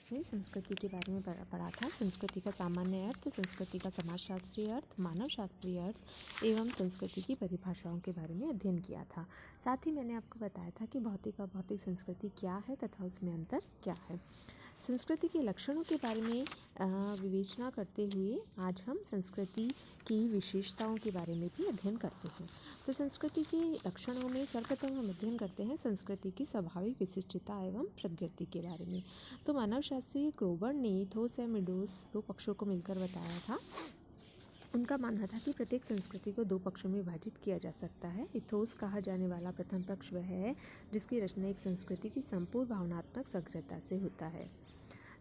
Class में संस्कृति के बारे में पढ़ा था। संस्कृति का सामान्य अर्थ, संस्कृति का समाजशास्त्रीय अर्थ, मानव शास्त्रीय अर्थ एवं संस्कृति की परिभाषाओं के बारे में अध्ययन किया था। साथ ही मैंने आपको बताया था कि भौतिक और भौतिक संस्कृति क्या है तथा उसमें अंतर क्या है। संस्कृति के लक्षणों के बारे में विवेचना करते हुए आज हम संस्कृति की विशेषताओं के बारे में भी अध्ययन करते हैं। तो संस्कृति के लक्षणों में सर्वप्रथम हम अध्ययन करते हैं संस्कृति की स्वाभाविक विशिष्टता एवं प्रकृति के बारे में। तो मानवशास्त्री क्रोबर ने इथोस और मिडोस दो पक्षों को मिलकर बताया था। उनका मानना था कि प्रत्येक संस्कृति को दो पक्षों में विभाजित किया जा सकता है। इथोस कहा जाने वाला प्रथम पक्ष वह है जिसकी रचना एक संस्कृति की संपूर्ण भावनात्मक समग्रता से होता है।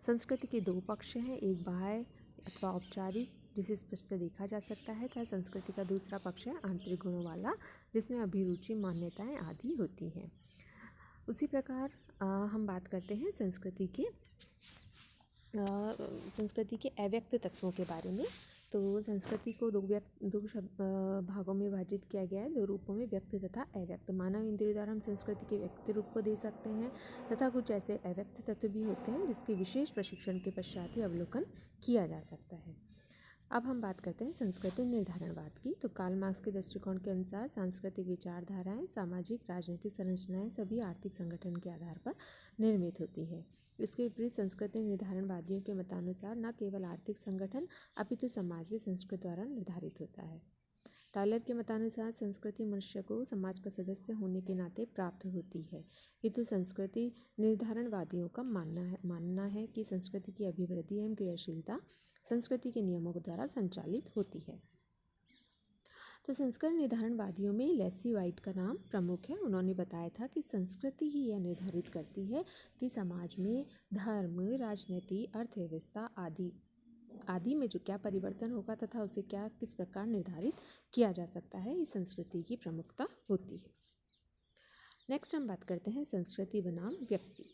संस्कृति के दो पक्ष हैं, एक बाह्य अथवा औपचारिक जिसे स्पष्ट देखा जा सकता है, तथा संस्कृति का दूसरा पक्ष है आंतरिक गुणों वाला जिसमें अभिरुचि, मान्यताएं आदि होती हैं। उसी प्रकार हम बात करते हैं संस्कृति के अव्यक्त तत्वों के बारे में। तो संस्कृति को दो भागों में विभाजित किया गया है, दो रूपों में, व्यक्त तथा अव्यक्त। मानव इंद्रियों द्वारा हम संस्कृति के व्यक्त रूप को दे सकते हैं तथा कुछ ऐसे अव्यक्त तत्व भी होते हैं जिसके विशेष प्रशिक्षण के पश्चात ही अवलोकन किया जा सकता है। अब हम बात करते हैं संस्कृति निर्धारणवाद की। तो कार्ल मार्क्स के दृष्टिकोण के अनुसार सांस्कृतिक विचारधाराएं, सामाजिक राजनीतिक संरचनाएं सभी आर्थिक संगठन के आधार पर निर्मित होती है। इसके विपरीत संस्कृति निर्धारणवादियों के मतानुसार न केवल आर्थिक संगठन अपितु समाज भी संस्कृति द्वारा निर्धारित होता है। टायलर के मतानुसार संस्कृति मनुष्य को समाज का सदस्य होने के नाते प्राप्त होती है, किंतु संस्कृति निर्धारणवादियों का मानना है कि संस्कृति की अभिवृद्धि एवं क्रियाशीलता संस्कृति के नियमों द्वारा संचालित होती है। तो संस्कृति निर्धारणवादियों में लेस्ली वाइट का नाम प्रमुख है। उन्होंने बताया था कि संस्कृति ही यह निर्धारित करती है कि समाज में धर्म, राजनीति, अर्थव्यवस्था आदि में जो क्या परिवर्तन होगा तथा उसे किस प्रकार निर्धारित किया जा सकता है, इस संस्कृति की प्रमुखता होती है। नेक्स्ट हम बात करते हैं संस्कृति बनाम व्यक्ति।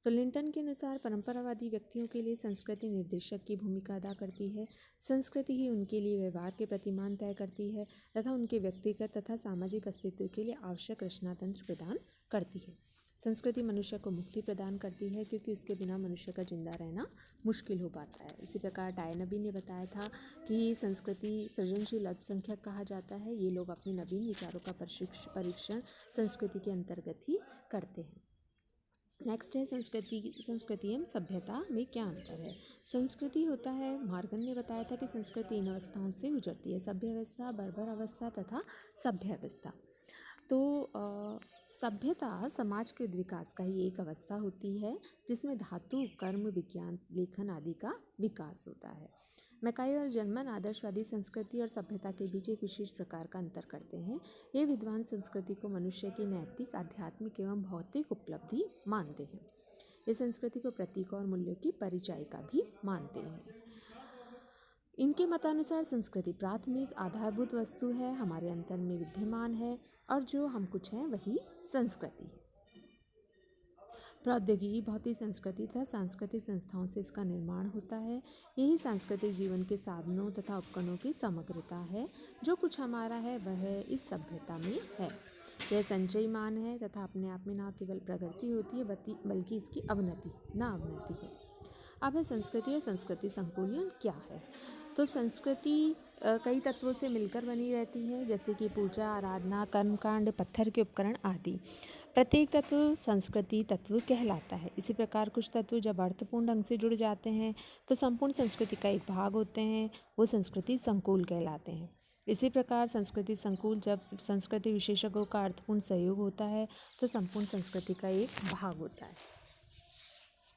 तो लिंटन के अनुसार परंपरावादी व्यक्तियों के लिए संस्कृति निर्देशक की भूमिका अदा करती है। संस्कृति ही उनके लिए व्यवहार के प्रतिमान तय करती है तथा उनके व्यक्तिगत तथा सामाजिक अस्तित्व के लिए आवश्यक रचनातंत्र प्रदान करती है। संस्कृति मनुष्य को मुक्ति प्रदान करती है क्योंकि उसके बिना मनुष्य का जिंदा रहना मुश्किल हो पाता है। इसी प्रकार डायनबी ने बताया था कि संस्कृति सृजनशील अल्पसंख्यक कहा जाता है। ये लोग अपने नवीन विचारों का परीक्षण संस्कृति के अंतर्गत ही करते हैं। नेक्स्ट है संस्कृति एवं सभ्यता में क्या अंतर है। संस्कृति होता है, मार्गन ने बताया था कि संस्कृति इन अवस्थाओं से गुजरती है, सभ्य अवस्था, बर्बर अवस्था तथा सभ्य अवस्था। तो सभ्यता समाज के विकास का ही एक अवस्था होती है जिसमें धातु, कर्म, विज्ञान, लेखन आदि का विकास होता है। मैकाई और जर्मन आदर्शवादी संस्कृति और सभ्यता के बीच एक विशेष प्रकार का अंतर करते हैं। ये विद्वान संस्कृति को मनुष्य की नैतिक, आध्यात्मिक एवं भौतिक उपलब्धि मानते हैं। ये संस्कृति को प्रतीक और मूल्यों की परिचायिका भी मानते हैं। इनके मतानुसार संस्कृति प्राथमिक आधारभूत वस्तु है, हमारे अंतर में विद्यमान है और जो हम कुछ हैं वही संस्कृति है। प्रौद्योगिकी, भौतिक संस्कृति तथा सांस्कृतिक संस्थाओं से इसका निर्माण होता है। यही सांस्कृतिक जीवन के साधनों तथा उपकरणों की समग्रता है। जो कुछ हमारा है वह इस सभ्यता में है। यह संचयमान है तथा अपने आप में न केवल प्रगति होती है बल्कि इसकी अवनति है। अब है संस्कृति और संस्कृति संकुलन क्या है। तो संस्कृति कई तत्वों से मिलकर बनी रहती है, जैसे कि पूजा, आराधना, कर्मकांड, पत्थर के उपकरण आदि। प्रत्येक तत्व संस्कृति तत्व कहलाता है। इसी प्रकार कुछ तत्व जब अर्थपूर्ण ढंग से जुड़ जाते हैं तो संपूर्ण संस्कृति का एक भाग होते हैं, वो संस्कृति संकुल कहलाते हैं। इसी प्रकार संस्कृति संकुल जब संस्कृति विशेषज्ञों का अर्थपूर्ण सहयोग होता है तो संपूर्ण संस्कृति का एक भाग होता है।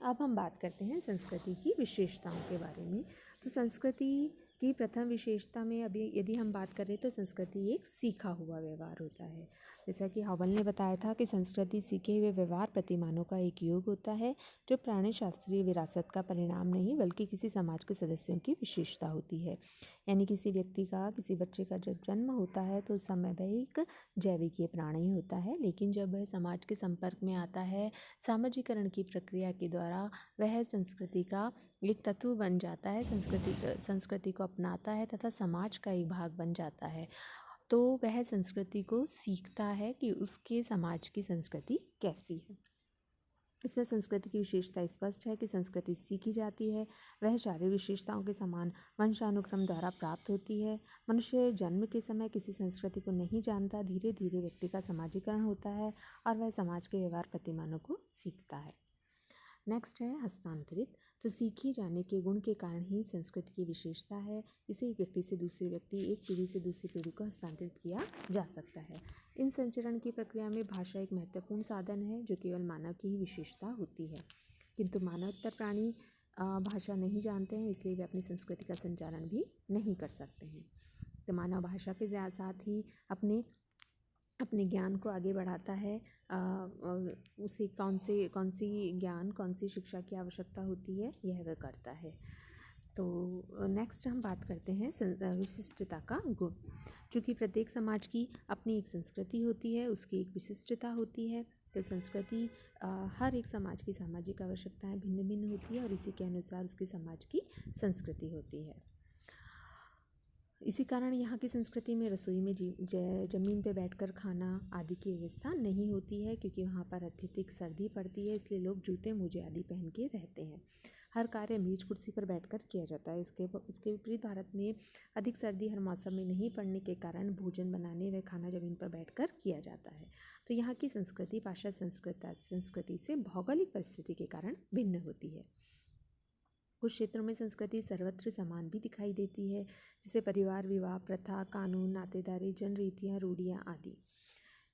अब हम बात करते हैं संस्कृति की विशेषताओं के बारे में। तो संस्कृति की प्रथम विशेषता में अभी यदि हम बात करें तो संस्कृति एक सीखा हुआ व्यवहार होता है। जैसा कि हॉवेल ने बताया था कि संस्कृति सीखे हुए व्यवहार प्रतिमानों का एक योग होता है जो प्राणी शास्त्रीय विरासत का परिणाम नहीं बल्कि किसी समाज के सदस्यों की विशेषता होती है। यानी किसी बच्चे का जब जन्म होता है तो उस समय वह एक जैविकीय प्राणी होता है, लेकिन जब वह समाज के संपर्क में आता है, सामाजिकरण की प्रक्रिया के द्वारा वह संस्कृति का एक तत्व बन जाता है, संस्कृति को अपनाता है तथा समाज का एक भाग बन जाता है। तो वह संस्कृति को सीखता है कि उसके समाज की संस्कृति कैसी है। इसमें संस्कृति की विशेषता स्पष्ट है कि संस्कृति सीखी जाती है, वह शारीरिक विशेषताओं के समान वंशानुक्रम द्वारा प्राप्त होती है। मनुष्य जन्म के समय किसी संस्कृति को नहीं जानता, धीरे धीरे व्यक्ति का समाजीकरण होता है और वह समाज के व्यवहार प्रतिमानों को सीखता है। नेक्स्ट है हस्तांतरित। तो सीखे जाने के गुण के कारण ही संस्कृति की विशेषता है। इसे एक व्यक्ति से दूसरे व्यक्ति, एक पीढ़ी से दूसरी पीढ़ी को हस्तांतरित किया जा सकता है। इन संचरण की प्रक्रिया में भाषा एक महत्वपूर्ण साधन है जो केवल मानव की ही विशेषता होती है, किंतु मानवतर प्राणी भाषा नहीं जानते हैं, इसलिए वे अपनी संस्कृति का संचालन भी नहीं कर सकते हैं। तो मानव भाषा के साथ ही अपने ज्ञान को आगे बढ़ाता है। उसे कौन सी ज्ञान, कौन सी शिक्षा की आवश्यकता होती है, यह वह करता है। तो नेक्स्ट हम बात करते हैं विशिष्टता का गुण। चूँकि प्रत्येक समाज की अपनी एक संस्कृति होती है, उसकी एक विशिष्टता होती है। तो संस्कृति हर एक समाज की सामाजिक आवश्यकताएं भिन्न भिन्न होती है और इसी के अनुसार उसके समाज की संस्कृति होती है। इसी कारण यहाँ की संस्कृति में रसोई में ज़मीन पे बैठकर खाना आदि की व्यवस्था नहीं होती है, क्योंकि वहाँ पर अत्यधिक सर्दी पड़ती है, इसलिए लोग जूते मोजे आदि पहन के रहते हैं। हर कार्य मेज कुर्सी पर बैठकर किया जाता है। इसके विपरीत भारत में अधिक सर्दी हर मौसम में नहीं पड़ने के कारण भोजन बनाने व खाना ज़मीन पर बैठकर किया जाता है। तो यहाँ की संस्कृति पाश्चात्य संस्कृति से भौगोलिक परिस्थिति के कारण भिन्न होती है। कुछ क्षेत्रों में संस्कृति सर्वत्र समान भी दिखाई देती है, जैसे परिवार, विवाह प्रथा, कानून, नातेदारी, जनरीतियाँ, रूढ़ियाँ आदि।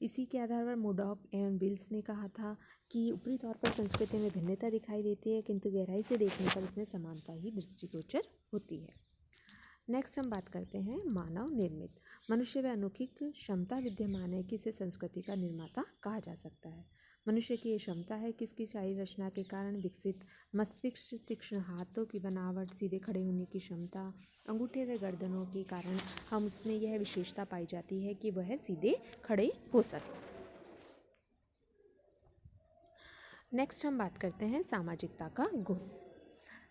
इसी के आधार पर मोडॉक एवं विल्स ने कहा था कि ऊपरी तौर पर संस्कृति में भिन्नता दिखाई देती है, किंतु गहराई से देखने पर इसमें समानता ही दृष्टिगोचर होती है। नेक्स्ट हम बात करते हैं मानव निर्मित। मनुष्य में अलौकिक क्षमता विद्यमान है कि इसे संस्कृति का निर्माता कहा जा सकता है। मनुष्य की ये क्षमता है कि इसकी शारीरिक रचना के कारण विकसित मस्तिष्क, तीक्ष्ण हाथों की बनावट, सीधे खड़े होने की क्षमता, अंगूठे व गर्दनों के कारण हम उसमें यह विशेषता पाई जाती है कि वह सीधे खड़े हो सके। नेक्स्ट हम बात करते हैं सामाजिकता का गुण।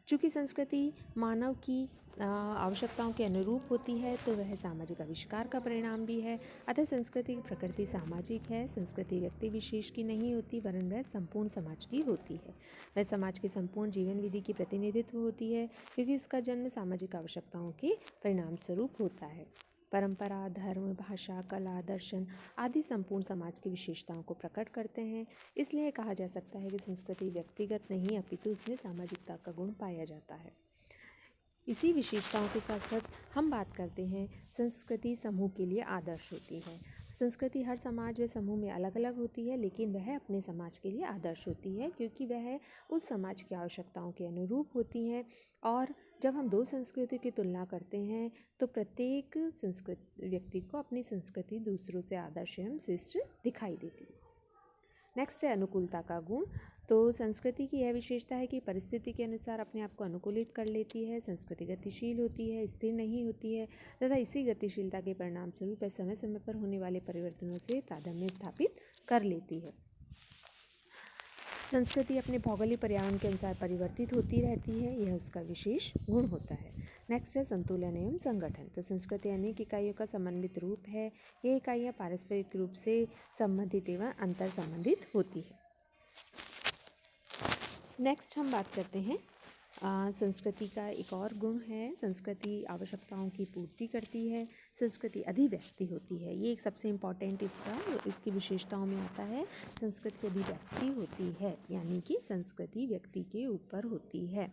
चूँकि संस्कृति मानव की आवश्यकताओं के अनुरूप होती है, तो वह सामाजिक आविष्कार का परिणाम भी है। अतः संस्कृति की प्रकृति सामाजिक है। संस्कृति व्यक्ति विशेष की नहीं होती, वरन वह संपूर्ण समाज की होती है। वह समाज की संपूर्ण जीवन विधि की प्रतिनिधित्व होती है, क्योंकि इसका जन्म सामाजिक आवश्यकताओं के परिणाम स्वरूप होता है। परंपरा, धर्म, भाषा, कला, दर्शन आदि संपूर्ण समाज की विशेषताओं को प्रकट करते हैं। इसलिए कहा जा सकता है कि संस्कृति व्यक्तिगत नहीं, अपितु उसमें सामाजिकता का गुण पाया जाता है। इसी विशेषताओं के साथ साथ हम बात करते हैं संस्कृति समूह के लिए आदर्श होती है। संस्कृति हर समाज व समूह में अलग अलग होती है, लेकिन वह अपने समाज के लिए आदर्श होती है, क्योंकि वह उस समाज की आवश्यकताओं के अनुरूप होती हैं। और जब हम दो संस्कृति की तुलना करते हैं तो प्रत्येक व्यक्ति को अपनी संस्कृति दूसरों से आदर्श एवं श्रेष्ठ दिखाई देती है। नेक्स्ट है अनुकूलता का गुण। तो संस्कृति की यह विशेषता है कि परिस्थिति के अनुसार अपने आप को अनुकूलित कर लेती है। संस्कृति गतिशील होती है, स्थिर नहीं होती है, तथा इसी गतिशीलता के परिणाम स्वरूप वह समय समय पर होने वाले परिवर्तनों से तादात्म्य स्थापित कर लेती है। संस्कृति अपने भौगोलिक पर्यावरण के अनुसार परिवर्तित होती रहती है, यह उसका विशेष गुण होता है। नेक्स्ट है संतुलन एवं संगठन। तो संस्कृति अनेक इकाइयों का समन्वित रूप है। ये इकाइयाँ पारस्परिक रूप से संबंधित एवं अंतर संबंधित होती है। नेक्स्ट हम बात करते हैं संस्कृति का एक और गुण है, संस्कृति आवश्यकताओं की पूर्ति करती है। संस्कृति अभिव्यक्ति होती है, ये एक सबसे इम्पॉर्टेंट इसकी विशेषताओं में आता है। संस्कृति अभिव्यक्ति होती है, यानी कि संस्कृति व्यक्ति के ऊपर होती है।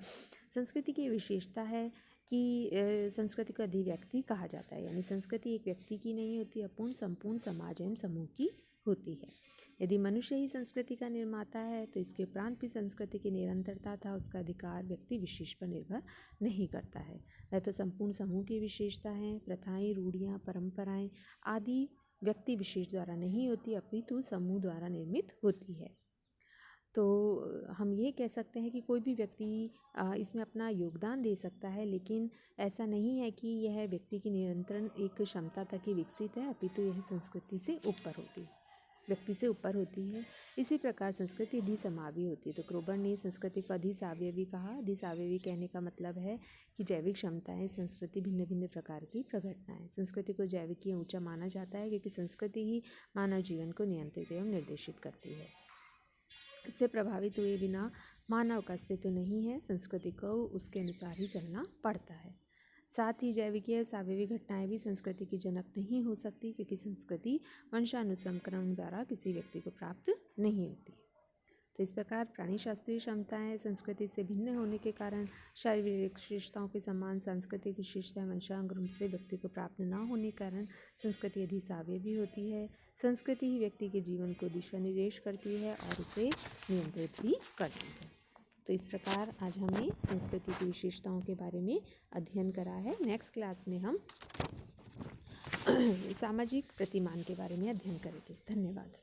संस्कृति की विशेषता है कि संस्कृति को अभिव्यक्ति कहा जाता है, यानी संस्कृति एक व्यक्ति की नहीं होती, अपूर्ण संपूर्ण समाज एवं समूह की होती है। यदि मनुष्य ही संस्कृति का निर्माता है, तो इसके उपरांत भी संस्कृति की निरंतरता था उसका अधिकार व्यक्ति विशेष पर निर्भर नहीं करता है। वह तो संपूर्ण समूह की विशेषता हैं। प्रथाएं, रूढ़ियाँ, परंपराएं आदि व्यक्ति विशेष द्वारा नहीं होती, अपितु समूह द्वारा निर्मित होती है। तो हम ये कह सकते हैं कि कोई भी व्यक्ति इसमें अपना योगदान दे सकता है, लेकिन ऐसा नहीं है कि यह व्यक्ति की निरंतर एक क्षमता तक ही विकसित है, अपितु यह संस्कृति से ऊपर होती है, व्यक्ति से ऊपर होती है। इसी प्रकार संस्कृति अधिसमावी होती है। तो क्रोबर ने संस्कृति को अधिसावयवी कहा। अधिसावयवी कहने का मतलब है कि जैविक क्षमताएं संस्कृति भिन्न भिन्न प्रकार की प्रघटनाएं। संस्कृति को जैविकीय ऊंचा माना जाता है, क्योंकि संस्कृति ही मानव जीवन को नियंत्रित एवं निर्देशित करती है। इससे प्रभावित हुए बिना मानव का अस्तित्व नहीं है। संस्कृति को उसके अनुसार ही चलना पड़ता है। साथ ही जैविक या स्वाभाविक घटनाएं भी संस्कृति की जनक नहीं हो सकती, क्योंकि संस्कृति वंशानुसंकरण द्वारा किसी व्यक्ति को प्राप्त नहीं होती। तो इस प्रकार प्राणी शास्त्रीय क्षमताएं संस्कृति से भिन्न होने के कारण शारीरिक विशेषताओं के समान सांस्कृतिक विशेषताएं वंशानुक्रम से व्यक्ति को प्राप्त न होने के कारण संस्कृति अधिशाव्यवी होती है। संस्कृति ही व्यक्ति के जीवन को दिशा निर्देश करती है और उसे नियंत्रित भी करती है। तो इस प्रकार आज हमने संस्कृति की विशेषताओं के बारे में अध्ययन करा है। नेक्स्ट क्लास में हम सामाजिक प्रतिमान के बारे में अध्ययन करेंगे। धन्यवाद।